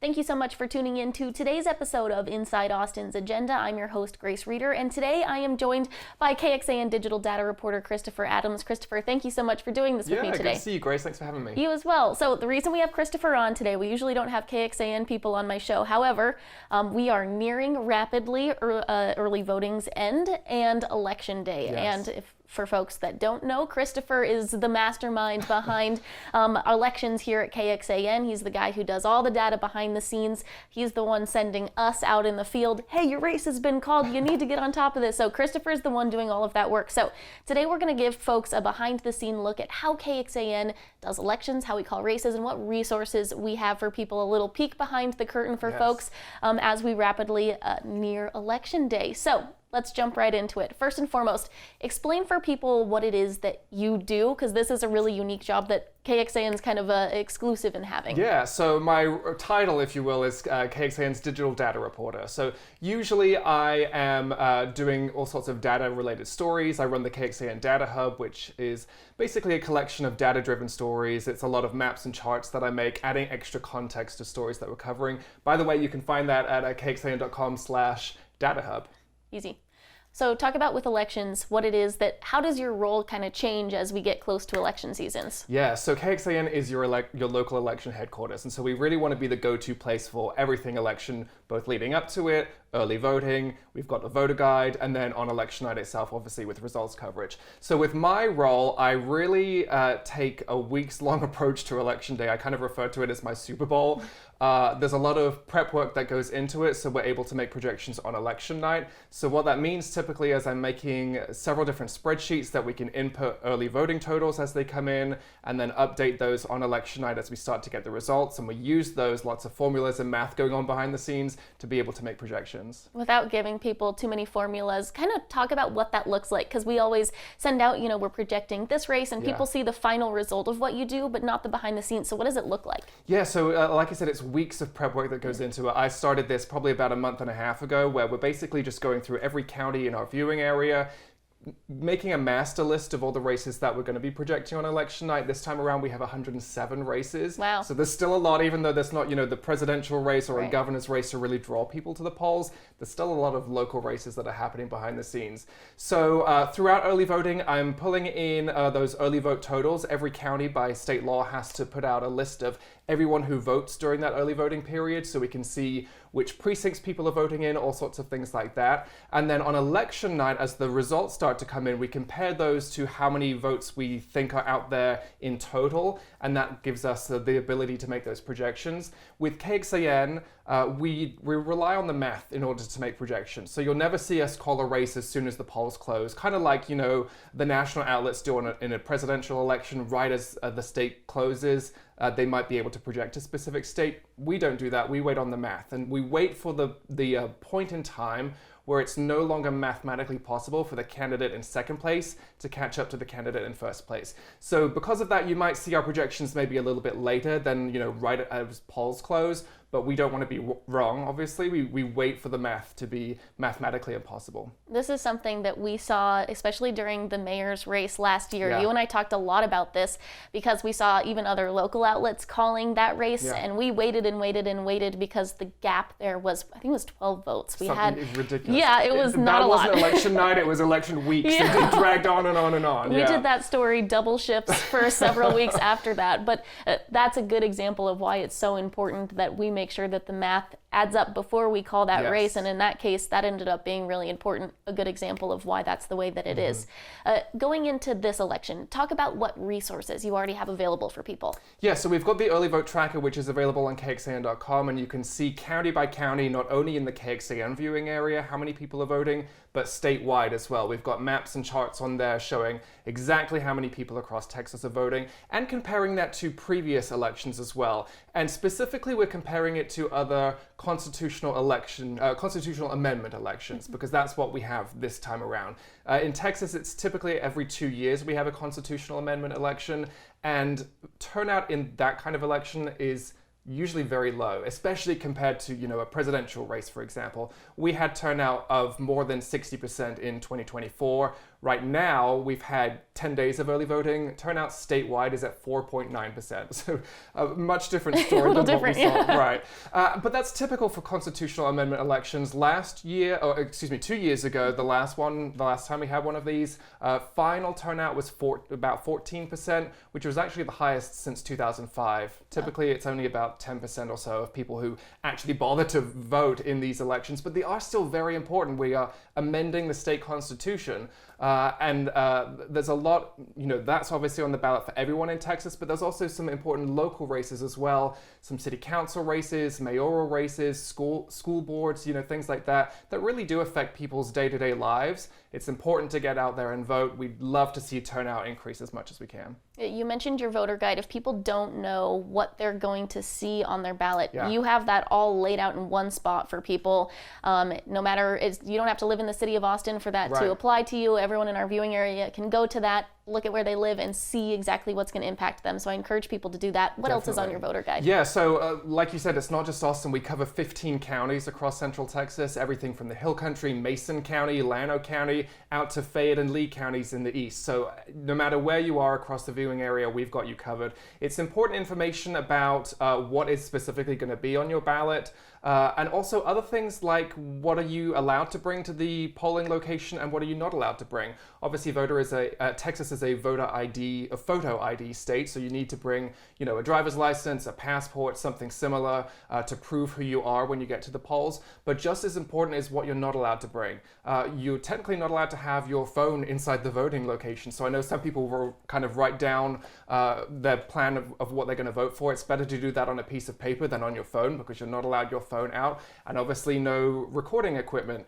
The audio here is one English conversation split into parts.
Thank you so much for tuning in to today's episode of Inside Austin's Agenda. I'm your host, Grace Reader, and today I am joined by KXAN digital data reporter Christopher Adams. Christopher, thank you so much for doing this with me today. Yeah, good to see you, Grace. Thanks for having me. You as well. So the reason we have Christopher on today, we usually don't have KXAN people on my show. However, we are nearing rapidly early voting's end and election day. Yes. And for folks that don't know, Christopher is the mastermind behind elections here at KXAN. He's the guy who does all the data behind the scenes. He's the one sending us out in the field. Hey, your race has been called. You need to get on top of this. So Christopher's the one doing all of that work. So today we're going to give folks a behind the scene look at how KXAN does elections, how we call races, and what resources we have for people. A little peek behind the curtain for folks as we rapidly near election day. So let's jump right into it. First and foremost, explain for people what it is that you do, because this is a really unique job that KXAN is kind of exclusive in having. Yeah, so my title, if you will, is KXAN's digital data reporter. So usually I am doing all sorts of data-related stories. I run the KXAN Data Hub, which is basically a collection of data-driven stories. It's a lot of maps and charts that I make, adding extra context to stories that we're covering. By the way, you can find that at kxan.com/datahub. Easy. So talk about with elections, what it is that, how does your role kind of change as we get close to election seasons? Yeah, so KXAN is your local election headquarters. And so we really want to be the go-to place for everything election, both leading up to it, early voting, we've got a voter guide, and then on election night itself, obviously with results coverage. So with my role, I really take a weeks-long approach to election day. I kind of refer to it as my Super Bowl. There's a lot of prep work that goes into it, so we're able to make projections on election night. So what that means typically is I'm making several different spreadsheets that we can input early voting totals as they come in, and then update those on election night as we start to get the results. And we use those, lots of formulas and math going on behind the scenes to be able to make projections. Without giving people too many formulas, kind of talk about what that looks like, because we always send out, we're projecting this race, and people see the final result of what you do, but not the behind the scenes. So what does it look like? Yeah, so like I said, it's weeks of prep work that goes into it. I started this probably about a month and a half ago, where we're basically just going through every county in our viewing area, making a master list of all the races that we're going to be projecting on election night. This time around we have 107 races. Wow. So there's still a lot, even though there's not, the presidential race or a governor's race to really draw people to the polls. There's still a lot of local races that are happening behind the scenes. So throughout early voting, I'm pulling in those early vote totals. Every county by state law has to put out a list of everyone who votes during that early voting period, so we can see which precincts people are voting in, all sorts of things like that. And then on election night, as the results start to come in, we compare those to how many votes we think are out there in total, and that gives us the ability to make those projections. With KXAN, we rely on the math in order to make projections. So you'll never see us call a race as soon as the polls close, kind of like, the national outlets do in a presidential election right as the state closes. They might be able to project a specific state. We don't do that. We wait on the math, and we wait for the point in time where it's no longer mathematically possible for the candidate in second place to catch up to the candidate in first place. So because of that, you might see our projections maybe a little bit later than, right as polls close, but we don't want to be wrong, obviously. We wait for the math to be mathematically impossible. This is something that we saw, especially during the mayor's race last year. Yeah. You and I talked a lot about this because we saw even other local outlets calling that race, and we waited and waited and waited because the gap there was, I think it was 12 votes. We Something had ridiculous. Yeah, it was not a lot. That wasn't election night, it was election weeks. It dragged on and on and on. We did that story double shifts for several weeks after that, but that's a good example of why it's so important that we make sure that the math adds up before we call that race, and in that case that ended up being really important, a good example of why that's the way that it is. Going into this election, talk about what resources you already have available for people. Yeah, so we've got the early vote tracker, which is available on KXAN.com, and you can see county by county, not only in the KXAN viewing area, how many people are voting, but statewide as well. We've got maps and charts on there showing exactly how many people across Texas are voting, and comparing that to previous elections as well. And specifically, we're comparing it to other constitutional amendment elections, because that's what we have this time around. In Texas, it's typically every 2 years we have a constitutional amendment election, and turnout in that kind of election is usually very low, especially compared to, a presidential race, for example. We had turnout of more than 60% in 2024. Right now, we've had 10 days of early voting. Turnout statewide is at 4.9%. So a much different story than what we saw. Right. But that's typical for constitutional amendment elections. Last year, 2 years ago, the last time we had one of these, final turnout was about 14%, which was actually the highest since 2005. Typically, it's only about 10% or so of people who actually bother to vote in these elections, but they are still very important. We are amending the state constitution. And there's a lot, that's obviously on the ballot for everyone in Texas, but there's also some important local races as well, some city council races, mayoral races, school boards, things like that really do affect people's day-to-day lives. It's important to get out there and vote. We'd love to see turnout increase as much as we can. You mentioned your voter guide. If people don't know what they're going to see on their ballot, you have that all laid out in one spot for people. No matter, you don't have to live in the city of Austin for that to apply to you. Everyone in our viewing area can go to that, look at where they live, and see exactly what's going to impact them. So I encourage people to do that. What else is on your voter guide? Yeah, so like you said, it's not just Austin. We cover 15 counties across Central Texas, everything from the Hill Country, Mason County, Llano County, out to Fayette and Lee counties in the east. So no matter where you are across the viewing area, we've got you covered. It's important information about what is specifically going to be on your ballot. And also other things like what are you allowed to bring to the polling location and what are you not allowed to bring. Obviously, Texas is a voter ID, a photo ID state, so you need to bring, a driver's license, a passport, something similar to prove who you are when you get to the polls. But just as important is what you're not allowed to bring. You're technically not allowed to have your phone inside the voting location. So I know some people will kind of write down their plan of what they're going to vote for. It's better to do that on a piece of paper than on your phone because you're not allowed your phone out, and obviously no recording equipment.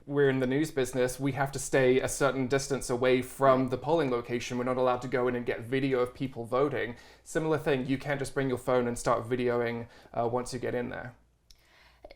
We're in the news business. We have to stay a certain distance away from the polling location. We're not allowed to go in and get video of people voting. Similar thing, you can't just bring your phone and start videoing once you get in there.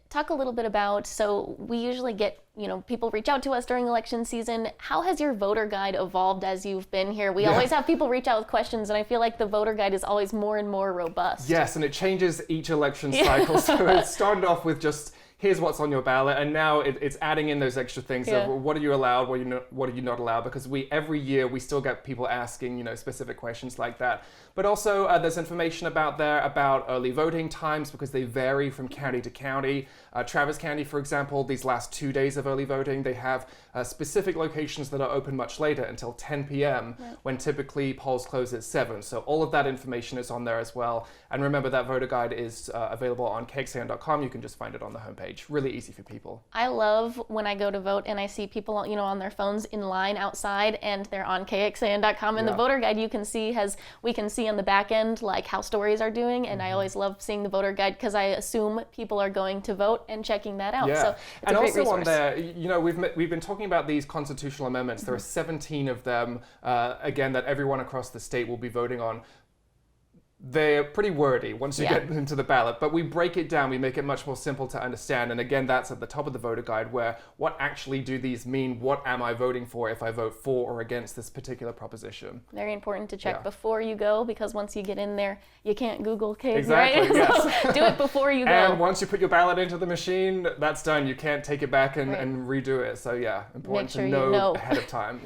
Talk a little bit about, so we usually get, people reach out to us during election season. How has your voter guide evolved as you've been here? We always have people reach out with questions, and I feel like the voter guide is always more and more robust. Yes, and it changes each election cycle. So it started off with just, here's what's on your ballot, and now it's adding in those extra things of what are you allowed, what are you not allowed, because every year we still get people asking specific questions like that. But also there's information about early voting times because they vary from county to county. Travis County, for example, these last 2 days of early voting, they have specific locations that are open much later until 10 p.m. when typically polls close at 7. So all of that information is on there as well. And remember that voter guide is available on KXAN.com. You can just find it on the homepage. Really easy for people. I love when I go to vote and I see people, on their phones in line outside and they're on KXAN.com and the voter guide we can see on the back end like how stories are doing, and I always love seeing the voter guide because I assume people are going to vote and checking that out. So it's a great resource. On there, we've been talking about these constitutional amendments. There are 17 of them, again, that everyone across the state will be voting on. They're pretty wordy once you get into the ballot, but we break it down. We make it much more simple to understand. And again, that's at the top of the voter guide where what actually do these mean? What am I voting for if I vote for or against this particular proposition? Very important to check before you go, because once you get in there, you can't Google KXAN, exactly, right? Yes. So do it before you go. And once you put your ballot into the machine, that's done. You can't take it back and redo it. So important to know ahead of time.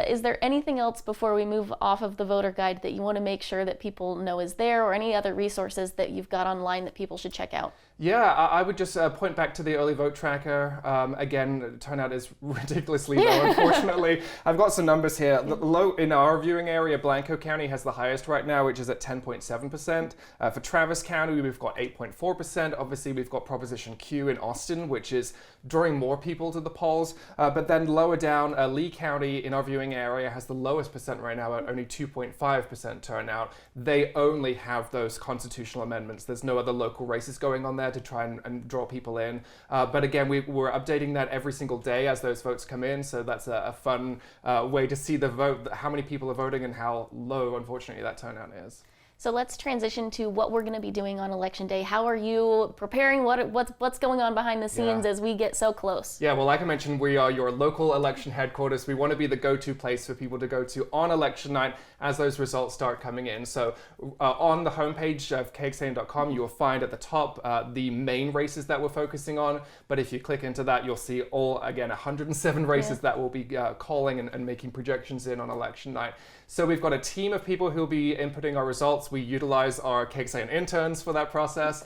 Is there anything else before we move off of the voter guide that you want to make sure that people know is there, or any other resources that you've got online that people should check out? Yeah, I would just point back to the early vote tracker. Again, turnout is ridiculously low, unfortunately. I've got some numbers here. Low in our viewing area, Blanco County has the highest right now, which is at 10.7%. For Travis County, we've got 8.4%. Obviously, we've got Proposition Q in Austin, which is drawing more people to the polls. But then lower down, Lee County in our viewing area has the lowest percent right now at only 2.5% turnout. They only have those constitutional amendments. There's no other local races going on there to try and draw people in. But again, we're updating that every single day as those votes come in. So that's a fun way to see the vote, how many people are voting and how low, unfortunately, that turnout is. So let's transition to what we're going to be doing on Election Day. How are you preparing? What's going on behind the scenes as we get so close? Yeah, well, like I mentioned, we are your local election headquarters. We want to be the go-to place for people to go to on election night as those results start coming in. So on the homepage of KXAN.com, you will find at the top the main races that we're focusing on. But if you click into that, you'll see all, again, 107 races that will be calling and making projections in on election night. So we've got a team of people who will be inputting our results. We utilize our KXAN interns for that process,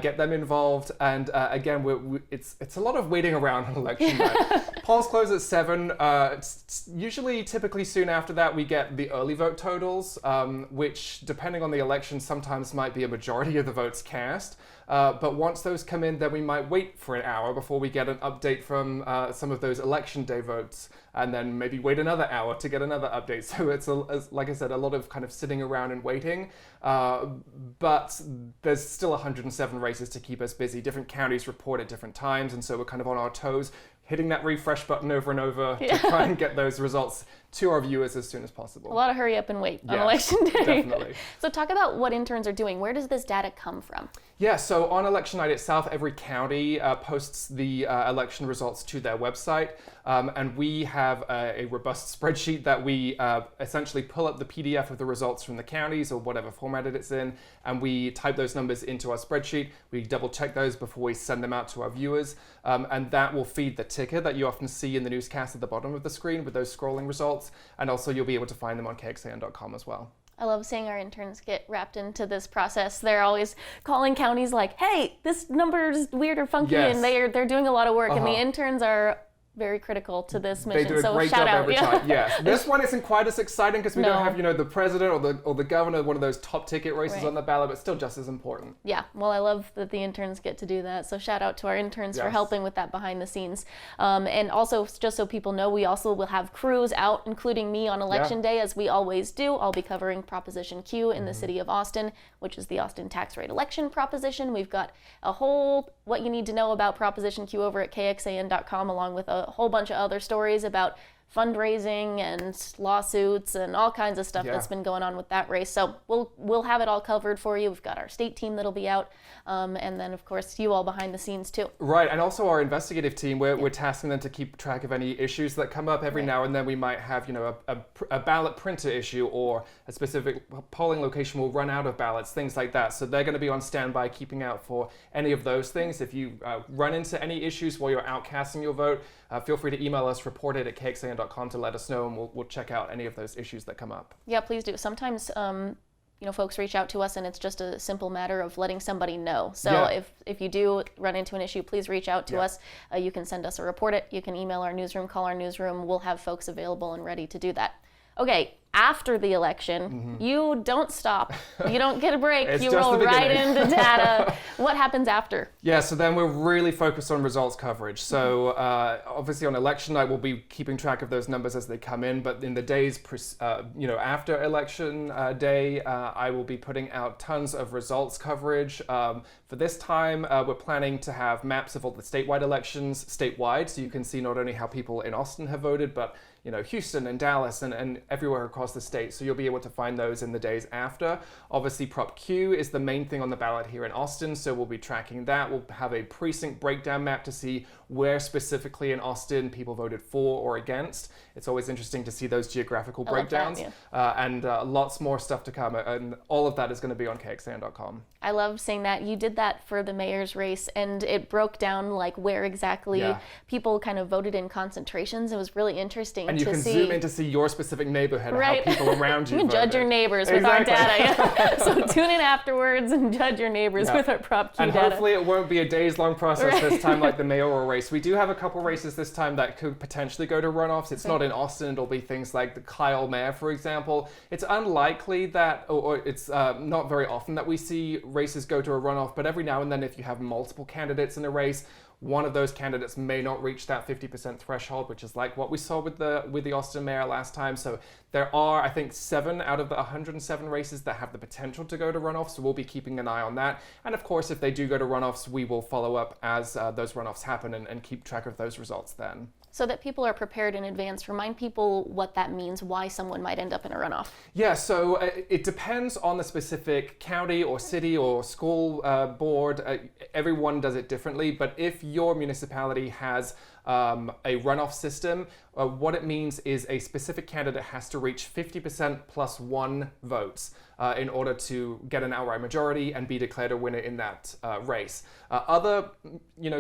get them involved. And again, it's a lot of waiting around on election night. Polls close at 7. Typically soon after that, we get the early vote totals, which, depending on the election, sometimes might be a majority of the votes cast. But once those come in, then we might wait for an hour before we get an update from some of those election day votes, and then maybe wait another hour to get another update. So it's, like I said, a lot of kind of sitting around and waiting. But there's still 107 races to keep us busy. Different counties report at different times, and so we're kind of on our toes, hitting that refresh button over and over to try and get those results to our viewers as soon as possible. A lot of hurry up and wait on election day. Definitely. So talk about what interns are doing. Where does this data come from? Yeah, so on election night itself, every county posts the election results to their website. And we have a robust spreadsheet that we essentially pull up the PDF of the results from the counties or whatever formatted it's in, and we type those numbers into our spreadsheet. We double check those before we send them out to our viewers, and that will feed the ticker that you often see in the newscast at the bottom of the screen with those scrolling results, and also you'll be able to find them on KXAN.com as well. I love seeing our interns get wrapped into this process. They're always calling counties like, hey, this number is weird or funky, and they're doing a lot of work, and the interns are very critical to this mission. They do a great job every time. Yes. This one isn't quite as exciting because we don't have, the president or the governor, one of those top ticket races on the ballot, but still just as important. Yeah. Well, I love that the interns get to do that. So shout out to our interns for helping with that behind the scenes. And also, just so people know, we also will have crews out, including me on election day, as we always do. I'll be covering Proposition Q in the city of Austin, which is the Austin tax rate election proposition. We've got a whole what you need to know about Proposition Q over at KXAN.com, along with a whole bunch of other stories about fundraising and lawsuits and all kinds of stuff that's been going on with that race. So we'll have it all covered for you. We've got our state team that'll be out, and then of course you all behind the scenes too. Right, and also our investigative team. We're tasking them to keep track of any issues that come up. Every now and then we might have a ballot printer issue, or a specific polling location will run out of ballots, things like that. So they're going to be on standby, keeping out for any of those things. If you run into any issues while you're out casting your vote, feel free to email us, report it at KXAN.com to let us know, and we'll check out any of those issues that come up. Yeah, please do. Sometimes folks reach out to us and it's just a simple matter of letting somebody know. So if you do run into an issue, please reach out to us. You can send us a report it. You can email our newsroom, call our newsroom. We'll have folks available and ready to do that. Okay, after the election, you don't stop. You don't get a break. You roll right into data. What happens after? Yeah, so then we're really focused on results coverage. So obviously on election night, we'll be keeping track of those numbers as they come in. But in the days, after election day, I will be putting out tons of results coverage. For this time, we're planning to have maps of all the statewide elections statewide, so you can see not only how people in Austin have voted, but Houston and Dallas and everywhere across the state. So you'll be able to find those in the days after. Obviously, Prop Q is the main thing on the ballot here in Austin, so we'll be tracking that. We'll have a precinct breakdown map to see where specifically in Austin people voted for or against. It's always interesting to see those geographical breakdowns. And lots more stuff to come, and all of that is going to be on KXAN.com. I love seeing that. You did that for the mayor's race, and it broke down like where exactly people kind of voted in concentrations. It was really interesting. And you can zoom in to see your specific neighborhood, and how people around you can voted. Judge your neighbors with our data. So tune in afterwards and judge your neighbors with our Prop Q data. And hopefully it won't be a days-long process this time like the mayoral race. We do have a couple races this time that could potentially go to runoffs. It's not in Austin. It'll be things like the Kyle Mayor, for example. It's unlikely that, or it's not very often that we see races go to a runoff, but every now and then if you have multiple candidates in a race, one of those candidates may not reach that 50% threshold, which is like what we saw with the Austin mayor last time. So there are, I think, 7 out of the 107 races that have the potential to go to runoffs. So we'll be keeping an eye on that. And of course, if they do go to runoffs, we will follow up as those runoffs happen and keep track of those results then. So that people are prepared in advance, remind people what that means, why someone might end up in a runoff. Yeah, so it depends on the specific county or city or school board. Everyone does it differently, but if your municipality has a runoff system, what it means is a specific candidate has to reach 50% plus 1 votes in order to get an outright majority and be declared a winner in that race. Other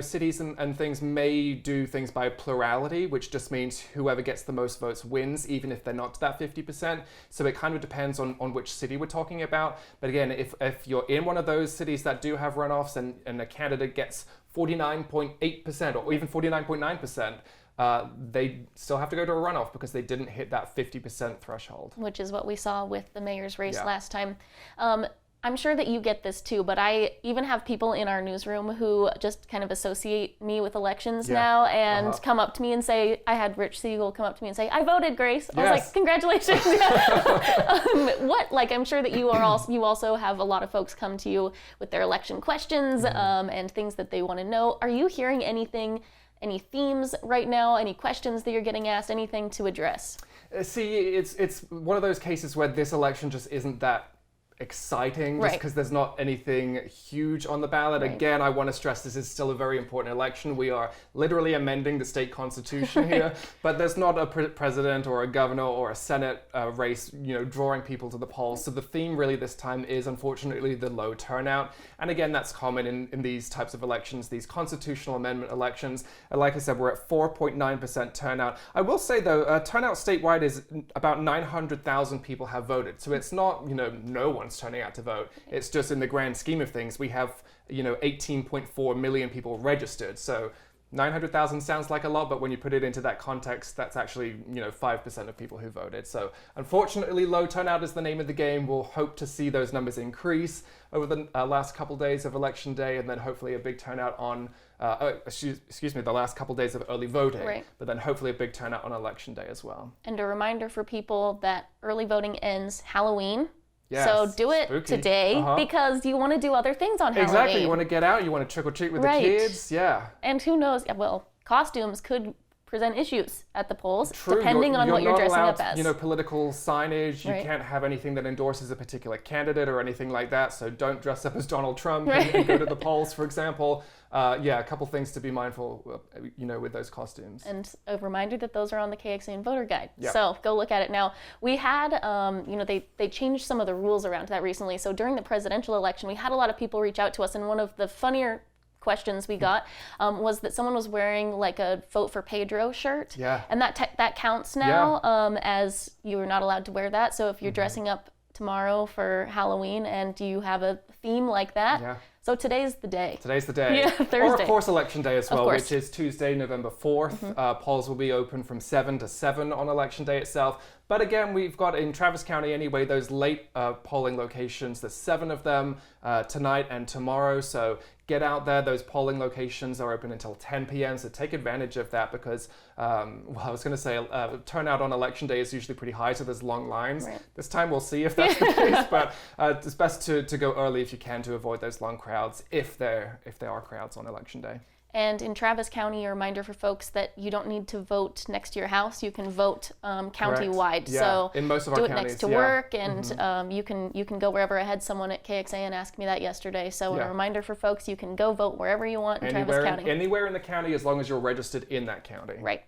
cities and things may do things by plurality, which just means whoever gets the most votes wins, even if they're not to that 50%. So it kind of depends on which city we're talking about. But again, if you're in one of those cities that do have runoffs and a candidate gets 49.8% or even 49.9%, they still have to go to a runoff because they didn't hit that 50% threshold. Which is what we saw with the mayor's race last time. I'm sure that you get this too, but I even have people in our newsroom who just kind of associate me with elections now and come up to me and say, I had Rich Siegel come up to me and say, I voted, Grace. I was like, congratulations. I'm sure that you also have a lot of folks come to you with their election questions and things that they want to know. Are you hearing anything, any themes right now, any questions that you're getting asked, anything to address? See, it's one of those cases where this election just isn't that exciting just because there's not anything huge on the ballot. Again, I want to stress this is still a very important election. We are literally amending the state constitution here, but there's not a president or a governor or a Senate race, drawing people to the polls. So the theme really this time is unfortunately the low turnout. And again, that's common in these types of elections, these constitutional amendment elections. And like I said, we're at 4.9% turnout. I will say though, turnout statewide is about 900,000 people have voted. So it's not, no one's turning out to vote. It's just in the grand scheme of things, we have 18.4 million people registered. So 900,000 sounds like a lot, but when you put it into that context, that's actually 5% of people who voted. So unfortunately, low turnout is the name of the game. We'll hope to see those numbers increase over the last couple days of election day, and then hopefully a big turnout on the last couple days of early voting, but then hopefully a big turnout on election day as well. And a reminder for people that early voting ends Halloween. Yes, so do it spooky. Today because you want to do other things on Halloween. Exactly. You want to get out, you want to trick or treat with the kids. Yeah. And who knows, costumes could present issues at the polls, depending on what you're dressing up as. Political signage. You can't have anything that endorses a particular candidate or anything like that. So don't dress up as Donald Trump and go to the polls, for example. A couple things to be mindful, with those costumes. And a reminder that those are on the KXAN voter guide. Yep. So go look at it now. We had, they changed some of the rules around that recently. So during the presidential election, we had a lot of people reach out to us, and one of the funnier questions we got was that someone was wearing like a Vote for Pedro shirt. Yeah. And that counts now as you are not allowed to wear that. So if you're dressing up tomorrow for Halloween and you have a theme like that, so today's the day. Today's the day. Yeah, Thursday. Or of course election day as well, which is Tuesday, November 4th. Polls will be open from 7 to 7 on election day itself. But again, we've got in Travis County anyway, those late polling locations. There's 7 of them tonight and tomorrow. So get out there. Those polling locations are open until 10 p.m. So take advantage of that because, I was going to say turnout on election day is usually pretty high. So there's long lines. Right. This time we'll see if that's the case. But it's best to go early if you can to avoid those long crowds if there are crowds on election day. And in Travis County, a reminder for folks that you don't need to vote next to your house. You can vote county-wide. Yeah. So in most of our do it counties, next to work, and you can go wherever. I had someone at KXAN ask me that yesterday. So a reminder for folks, you can go vote wherever you want in Travis County. Anywhere in the county as long as you're registered in that county. Right.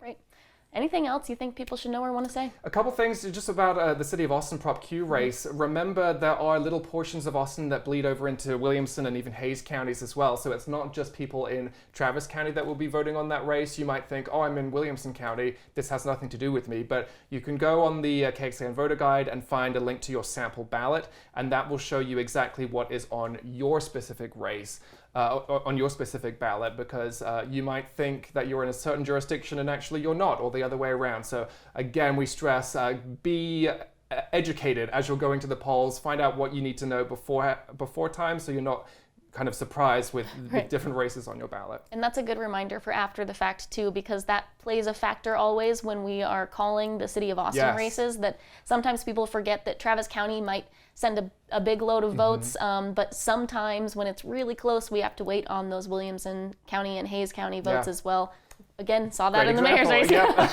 Anything else you think people should know or want to say? A couple things just about the City of Austin Prop Q race. Remember, there are little portions of Austin that bleed over into Williamson and even Hayes counties as well. So it's not just people in Travis County that will be voting on that race. You might think, I'm in Williamson County. This has nothing to do with me. But you can go on the KXAN Voter Guide and find a link to your sample ballot, and that will show you exactly what is on your specific race. On your specific ballot, because you might think that you're in a certain jurisdiction and actually you're not, or the other way around. So again, we stress be educated as you're going to the polls. Find out what you need to know before time, so you're not kind of surprised with different races on your ballot. And that's a good reminder for after the fact too, because that plays a factor always when we are calling the City of Austin races, that sometimes people forget that Travis County might send a big load of votes, but sometimes when it's really close, we have to wait on those Williamson County and Hayes County votes as well. again, saw that Great in the mayor's race. example,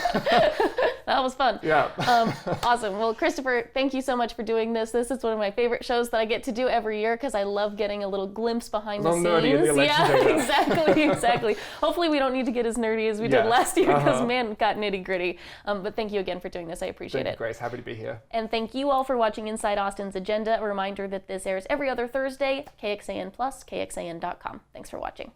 That was fun. Yeah. Awesome. Well, Christopher, thank you so much for doing this. This is one of my favorite shows that I get to do every year because I love getting a little glimpse behind the scenes. Nerdy in the election Exactly. Hopefully we don't need to get as nerdy as we did last year because, man, it got nitty gritty. But thank you again for doing this. I appreciate it. Grace, happy to be here. And thank you all for watching Inside Austin's Agenda. A reminder that this airs every other Thursday, KXAN Plus, KXAN.com. Thanks for watching.